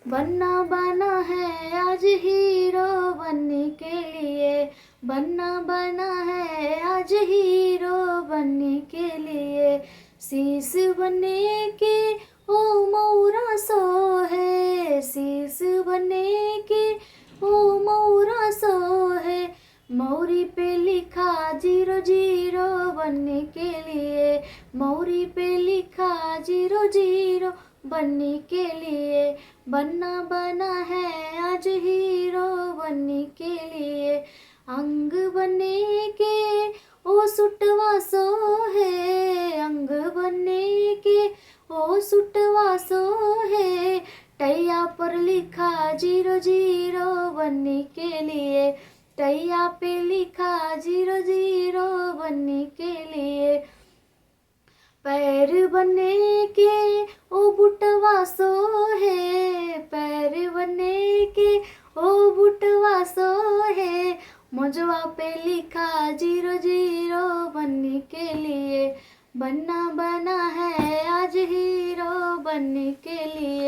बनना बना है आज हीरो बनने के लिए, बनना बना है आज हीरो बनने के लिए। शीश बनने के ओ मोरा सो है, शीश बनने के ओ मोरा सो है। मौरी पे लिखा 00 बनने के लिए, मौरी पे लिखा 00 बनने के लिए। बनना बना है आज हीरो बनने के लिए। अंग बनने के ओ सुटवा सो है, अंग बनने के ओ सुटवा सो है। टैया पर लिखा 00 बनने के लिए, टैया पे लिखा 00 बनने के लिए। पैर बनने के ओ बुटवा सो है, पैर बनने के ओ बुटवा सो है। मोजवा पे लिखा 00 बनने के लिए। बनना बना है आज हीरो बनने के लिए।